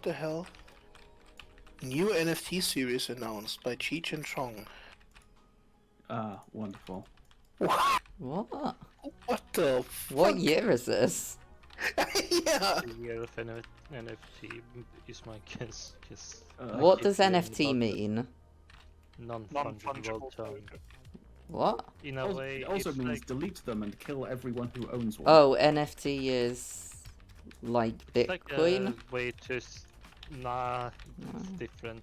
what the hell? New NFT series announced by Cheech and Chong. Ah, wonderful. What? What? What the What fuck? year is this? Yeah. The year of NFT is my guess. Yes. What keep does hearing NFT about mean? Non-fungible token. What? In a way, It also it's means like, delete them and kill everyone who owns one. Oh, NFT is like it's like Bitcoin? a way to... Nah, it's different.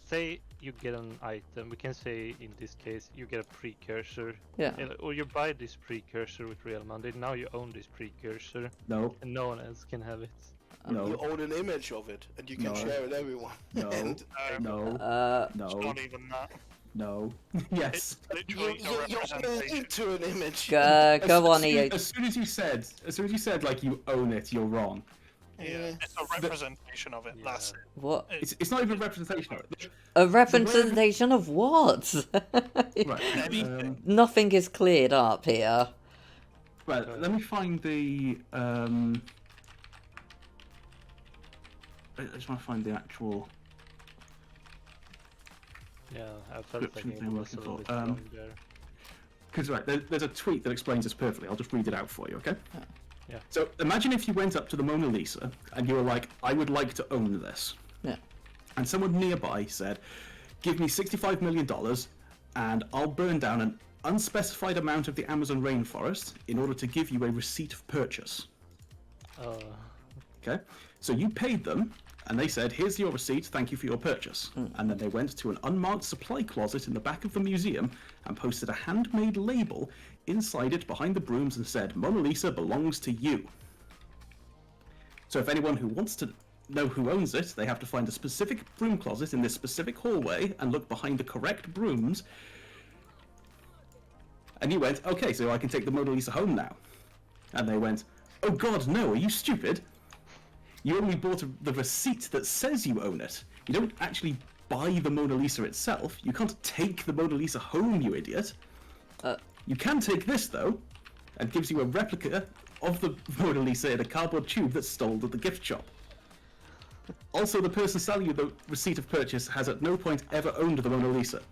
Say you get an item, we can say in this case you get a precursor. Yeah. Or you buy this precursor with real money, now you own this precursor, No, and no one else can have it. no, You own an image of it, and you can No. share it everyone. no, And no, It's no, not even that. no. Yes. It's literally a you're representation. into an image. Go on, As EO. soon as you said like you own it, you're wrong. Yeah, it's a representation of it. That's it. What? It's not even a representation of it. A representation of what? Right. Nothing is cleared up here. Right. Let me find the. I just want to find the actual. Yeah, I felt like Description it thing was a looking little for, bit wrong there. Because there's a tweet that explains this perfectly. I'll just read it out for you, okay? Yeah. So imagine if you went up to the Mona Lisa and you were like, I would like to own this. Yeah. And someone nearby said, give me $65 million and I'll burn down an unspecified amount of the Amazon rainforest in order to give you a receipt of purchase. Okay? So you paid them and they said, here's your receipt, thank you for your purchase. And then they went to an unmarked supply closet in the back of the museum and posted a handmade label inside it behind the brooms and said, Mona Lisa belongs to you. So if anyone who wants to know who owns it, they have to find a specific broom closet in this specific hallway and look behind the correct brooms. And you went, okay, so I can take the Mona Lisa home now. And they went, oh god, no, are you stupid? You only bought the receipt that says you own it. You don't actually buy the Mona Lisa itself. You can't take the Mona Lisa home, you idiot. You can take this, though, and gives you a replica of the Mona Lisa in a cardboard tube that's sold at the gift shop. Also, the person selling you the receipt of purchase has at no point ever owned the Mona Lisa.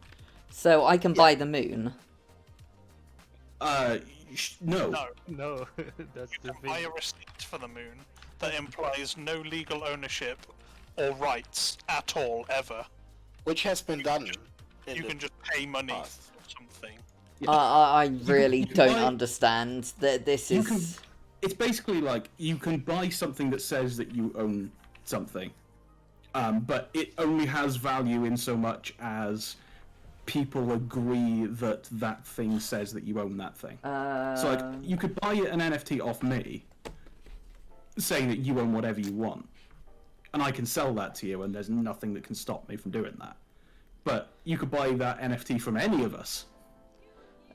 So I can buy the moon. No. No, that's You the can buy thing. a receipt for the moon that implies no legal ownership or rights at all, ever. Which has been done. in You the can just pay money past. for something. I really you can don't buy- understand that this You is... can, it's basically like you can buy something that says that you own something, but it only has value in so much as people agree that that thing says that you own that thing. So like, you could buy an NFT off me, saying that you own whatever you want, and I can sell that to you, and there's nothing that can stop me from doing that. But you could buy that NFT from any of us.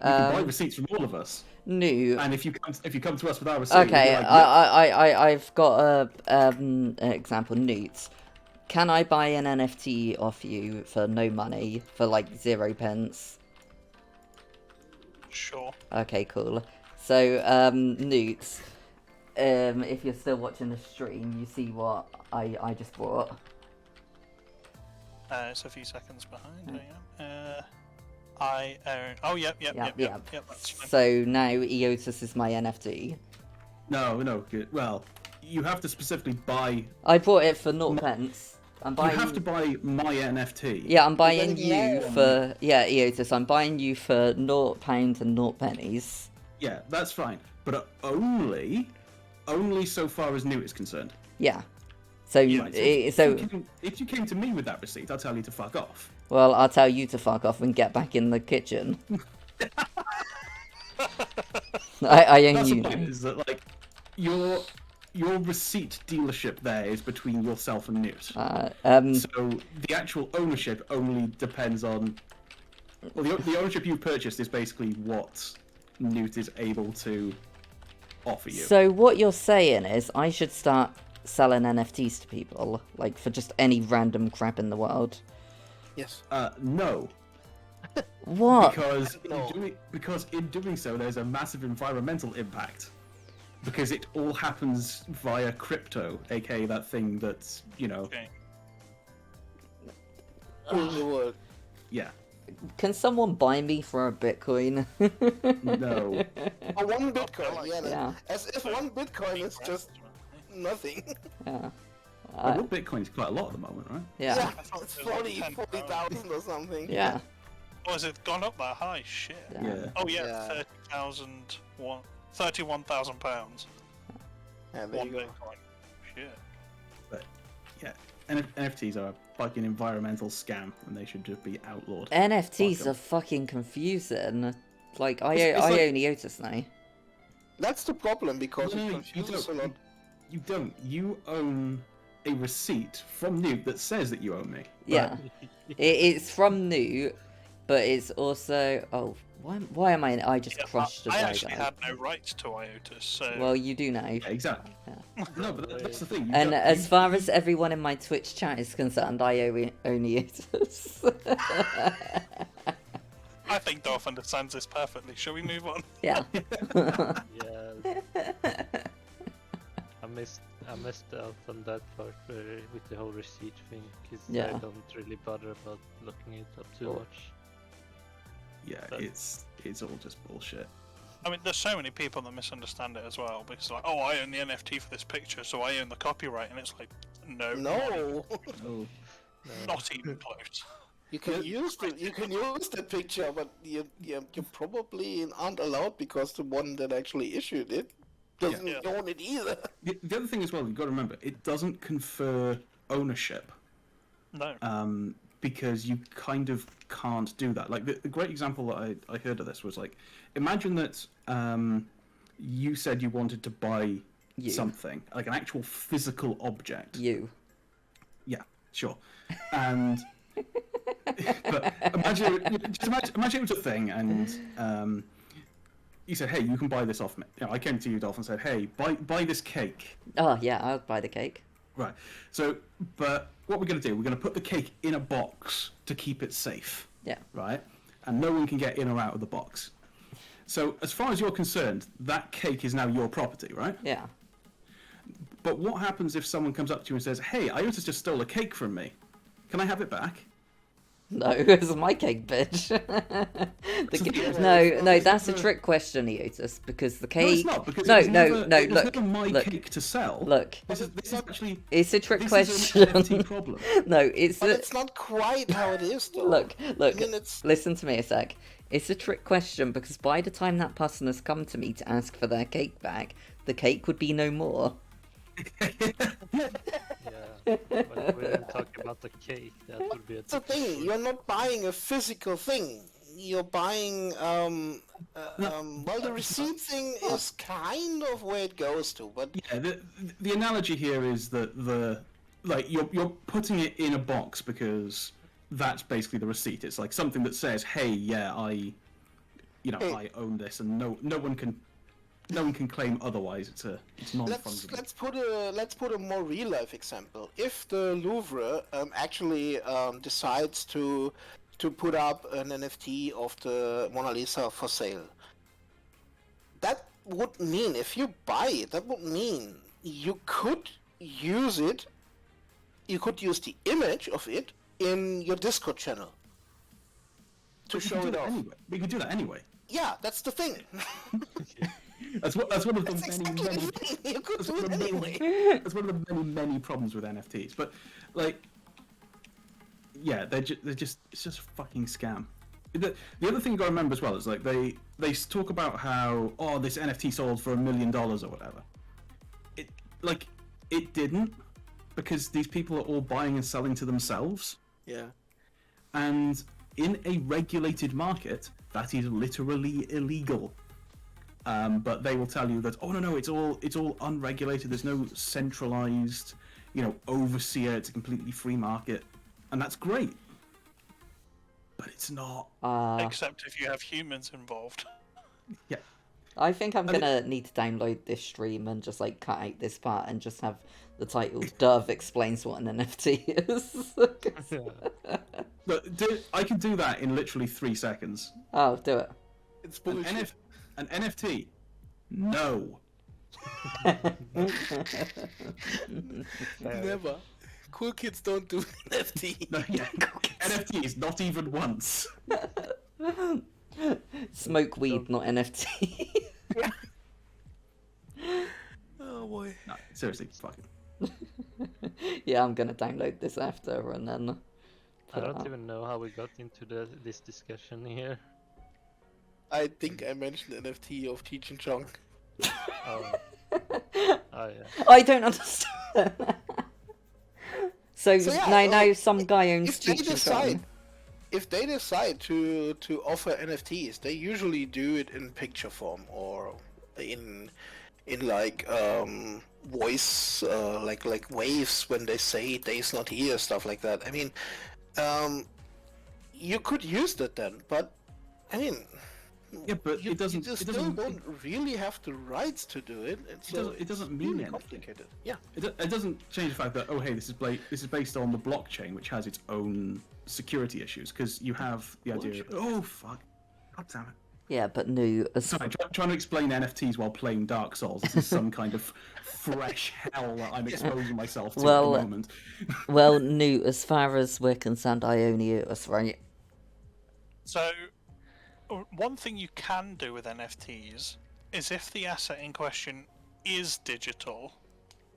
You can buy receipts from all of us. New. And if you come to us with our receipt, Okay, we'll be like, I've got an example. Newts. Can I buy an NFT off you for no money, for like 0 pence? Sure. Okay, cool. So, Newts, if you're still watching the stream, you see what I just bought. It's a few seconds behind. I own. Oh, yep. That's fine. So now Eotus is my NFT. no, good. Well, you have to specifically buy. I bought it for 0 pence. I'm You buying. have to buy my NFT. Yeah, I'm buying then you yeah. for Eotus. I'm buying you for £0 and 0 pennies. Yeah, that's fine, but only so far as Newt is concerned. Yeah. So Right, so if you came to me with that receipt, I'll tell you to fuck off. well, I'll tell you to fuck off and get back in the kitchen. I own That's you. the point. Is that like your receipt dealership there is between yourself and Newt. So the actual ownership only depends on. Well, the ownership you've purchased is basically what Newt is able to offer you. So what you're saying is I should start selling NFTs to people, like for just any random crap in the world. Yes. No, What? because in doing so, there's a massive environmental impact. because it all happens via crypto, aka that thing that's, Okay. Rule the world. yeah, Can someone buy me for a Bitcoin? no. Or one Bitcoin, like yeah. that. Yeah. As if one Bitcoin is just nothing. Yeah. Well, Bitcoin's quite a lot at the moment, right? Yeah. It's 40,000 or something. Yeah. Oh, has it gone up that high? Shit. Yeah. Oh yeah, Yeah. 31,000 pounds. Yeah, there One you go. Bitcoin. Shit. But yeah, NFTs are a fucking environmental scam, and they should just be outlawed. NFTs Fuck 'em. are fucking confusing. Like, It's like- only Otis now. That's the problem because No, it you confuses a don't. lot. You don't. You own a receipt from Newt that says that you own me. But Yeah. It's from New, but it's also... Oh, why am I just Yeah, crushed a I guy, actually guys? had no rights to IOTAS, so Well, you do now. Yeah, exactly. No, but that's the thing. You And don't- as you- far as everyone in my Twitch chat is concerned, I own Otis. I think Dolph understands this perfectly. Shall we move on? Yeah. Yeah. I missed out on that part with the whole receipt thing, because Yeah. I don't really bother about looking it up too Cool. much. Yeah, But- it's all just bullshit. I mean, there's so many people that misunderstand it as well, because like, oh, I own the NFT for this picture, so I own the copyright, and it's like, no, No, Oh, not even close. you can use the picture, but you probably aren't allowed because the one that actually issued it doesn't Yeah. own it either. the other thing as well, you've got to remember, it doesn't confer ownership. No. Because you kind of can't do that. Like the great example that I heard of this was like, imagine that you said you wanted to buy You. something, like an actual physical object. You. Yeah, sure. And but imagine it was a thing, and you said, "Hey, you can buy this off me." You know, I came to you, Dolph, and said, "Hey, buy this cake." Oh, yeah, I'll buy the cake. Right. So, but what we're going to do, we're going to put the cake in a box to keep it safe. Yeah. Right? And no one can get in or out of the box. So, as far as you're concerned, that cake is now your property, right? Yeah. But what happens if someone comes up to you and says, "Hey, Iota's just stole a cake from me. Can I have it back?" No, it's my cake, bitch. No, that's a trick question, Eotus, because the No, cake... it's not, because no, it was no, never, no, it was look, never my look, cake to sell. look. This is actually... It's a trick This is question. an NFT problem. No, it's But a... it's not quite how it is, though. Look, I mean, it's listen to me a sec. It's a trick question because by the time that person has come to me to ask for their cake back, the cake would be no more. Yeah. But we didn't talk about the cake. That would be a the thing. You're not buying a physical thing. You're buying well, the receipt thing is kind of where it goes to, but Yeah, the analogy here is that you're putting it in a box because that's basically the receipt. It's like something that says, "Hey, yeah, I own this," and no one can claim otherwise. It's non-fungible. let's put a more real life example. If the Louvre actually decides to put up an NFT of the Mona Lisa for sale, that would mean, if you buy it, that would mean you could use it. You could use the image of it in your Discord channel to We show can do it that off. anyway. We can do that anyway. Yeah, that's the thing. That's one of the That's exactly many the thing. You could that's do one it of the anyway. that's one of the many problems with NFTs. But like, yeah, they're just it's just a fucking scam. The other thing you got to remember as well is like they talk about how this NFT sold for $1 million or whatever. It didn't, because these people are all buying and selling to themselves, Yeah. and in a regulated market that is literally illegal. But they will tell you that no, it's all unregulated. There's no centralized, overseer. It's a completely free market, and that's great. But it's not. Except if you have humans involved. Yeah. I think I'm gonna need to download this stream and just like cut out this part and just have the title "DERV explains what an NFT is." But I can do that in literally 3 seconds. Oh, do it. It's An, bullshit. an NFT, no. Never. Cool kids don't do NFT. No, yeah. NFTs, not even once. Smoke weed, not NFT. Oh boy. No, seriously, fuck it. Yeah, I'm gonna download this after and then. I don't even know how we got into this discussion here. I think I mentioned NFT of Cheech and Chong. Oh, yeah. I don't understand. So So yeah, now some guy owns If they Cheech and decide, Chong. if they decide to offer NFTs, they usually do it in picture form or in like voice, like waves when they say Dave's not here, stuff like that. I mean, you could use that then, but I mean, Yeah, but you, it doesn't. You It still doesn't. don't really have the rights to do it. It doesn't mean really anything. complicated. Yeah. It doesn't change the fact that oh hey this is based on the blockchain which has its own security issues because you have the idea oh fuck god damn it Yeah, but no. sorry trying to explain NFTs while playing Dark Souls. This is some kind of fresh hell that I'm exposing myself to Well, at the moment. Well, no. As far as we're concerned, I own you. That's right. So, one thing you can do with NFTs is if the asset in question is digital,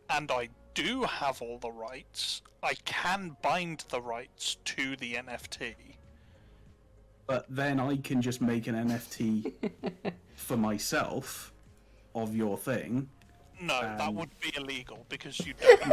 and I do have all the rights, I can bind the rights to the NFT. But then I can just make an NFT for myself of your thing. No, that would be illegal because you don't.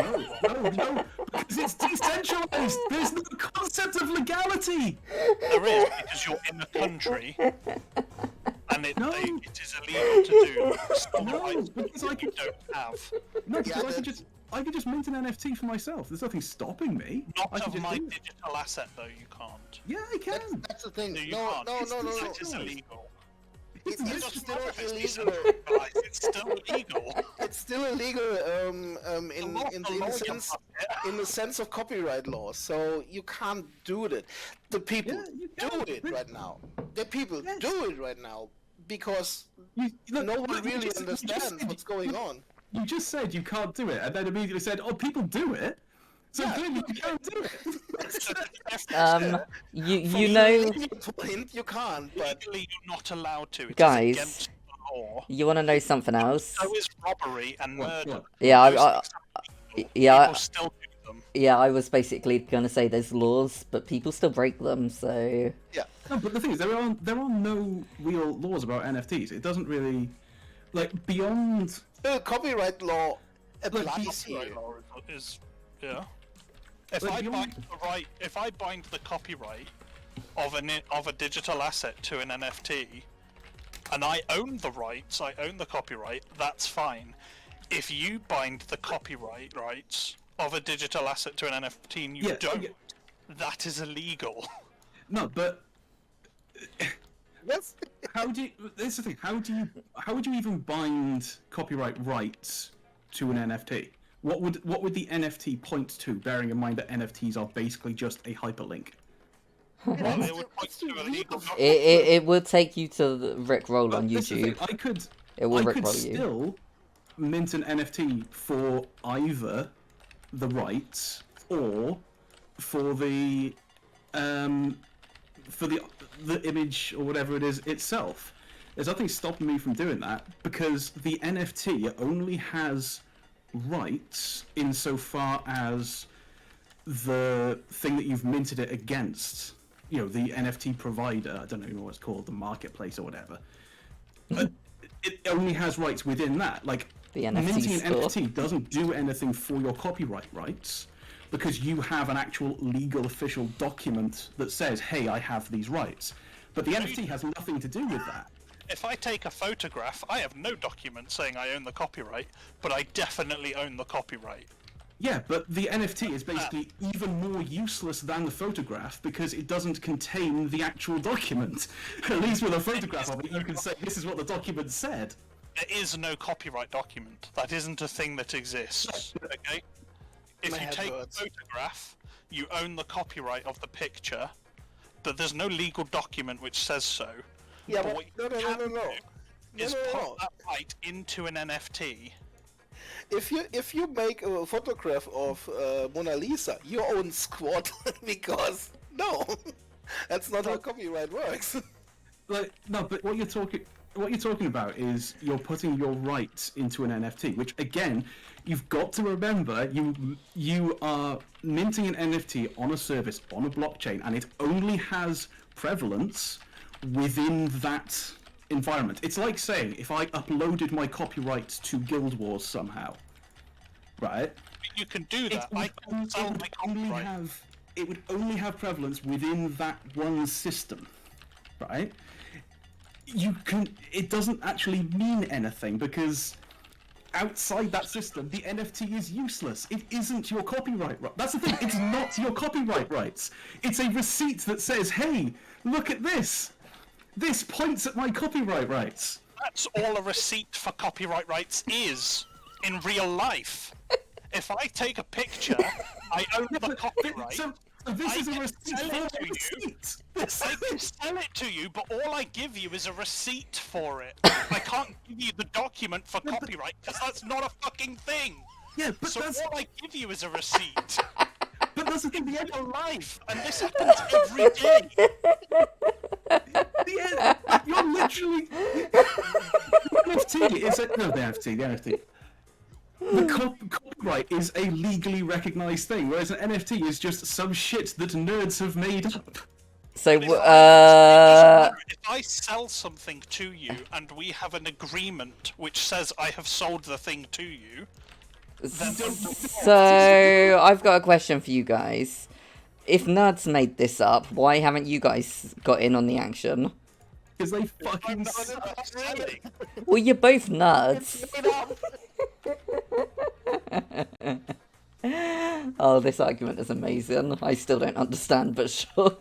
No, because it's decentralized. There's no concept of legality. There is because you're in a country, and it is illegal to do some No, rights because that you don't have. No, because Yeah, I could just mint an NFT for myself. There's nothing stopping me. I Not can of just my do it. digital asset, though. You can't. Yeah, I can. That's the thing. No, you No, can't. no. That is illegal. It's It still doesn't matter if it's illegal. decentralized, it's still illegal. It's still illegal in the sense of copyright law. So you can't do it. The people Yeah, you do can. it right now. The people Yes. do it right now because Look, no one look, you really just understands said- what's going on. You just said you can't do it, and then immediately said, "Oh, people do it." So Yeah. clearly you can't do it. You know, Point, you can't, but Legally, you're not allowed to. It is Guys. against the law. you want to know something else? So is robbery and murder. What? Yeah, Those things yeah, People still do them. yeah. I was basically gonna say there's laws, but people still break them. So yeah. No, but the thing is, there are no real laws about NFTs. It doesn't really, like, beyond. The copyright law Look, applies here. Copyright law is yeah. If But I you- bind the right, if I bind the copyright of a digital asset to an NFT, and I own the rights, I own the copyright, that's fine. If you bind the copyright rights of a digital asset to an NFT and you Yeah, don't, okay. that is illegal. No, but Yes. how do you? This is the thing. How would you even bind copyright rights to an NFT? What would the NFT point to? Bearing in mind that NFTs are basically just a hyperlink. Well, it would point to a legal it would take you to the Rickroll on This is the YouTube. thing, It will I could Rickroll you. still mint an NFT for either the rights or for the image or whatever it is itself. There's nothing stopping me from doing that because the NFT only has rights insofar as the thing that you've minted it against. You know, the NFT provider, I don't know what it's called, the marketplace or whatever. It only has rights within that. Like, The NFT minting an store. NFT doesn't do anything for your copyright rights because you have an actual legal official document that says, hey, I have these rights. But the NFT has nothing to do with that. If I take a photograph, I have no document saying I own the copyright, but I definitely own the copyright. Yeah, but the NFT is basically even more useless than the photograph because it doesn't contain the actual document. At least with a photograph of it, you can say, this is what the document said. There is no copyright document. That isn't a thing that exists. Okay? If My you head take a hurts. photograph, you own the copyright of the picture, but there's no legal document which says so. Yeah, But but what no, you no, no, can no, no. do is no, put no. that right into an NFT. If you make a photograph of Mona Lisa, you own squat because no, that's not how copyright works. Like, no, but what you're talking about is you're putting your rights into an NFT, which again, you've got to remember you are minting an NFT on a service on a blockchain, and it only has prevalence within that environment. It's like saying if I uploaded my copyrights to Guild Wars somehow, right? You can do that. I can sell my copyright. It would only have prevalence within that one system, right? It doesn't actually mean anything because outside that system, the NFT is useless. It isn't your copyright right. That's the thing, it's not your copyright rights. It's a receipt that says, hey, look at this. This points at my copyright rights. That's all a receipt for copyright rights is in real life. If I take a picture, I own the copyright. So this is a receipt sell it for to a you. receipt. I can sell it to you, but all I give you is a receipt for it. I can't give you the document for copyright because that's not a fucking thing. Yeah, but So that's all I give you is a receipt. but that's the thing. The Real life, and this happens every day. You're literally the NFT is the NFT. The copyright is a legally recognized thing, whereas an NFT is just some shit that nerds have made up. So, If I sell something to you and we have an agreement which says I have sold the thing to you, then so I've got a question for you guys. If nerds made this up, why haven't you guys got in on the action? Because they I'm fucking not suck. selling. Well, you're both nerds. Oh, this argument is amazing. I still don't understand, but sure.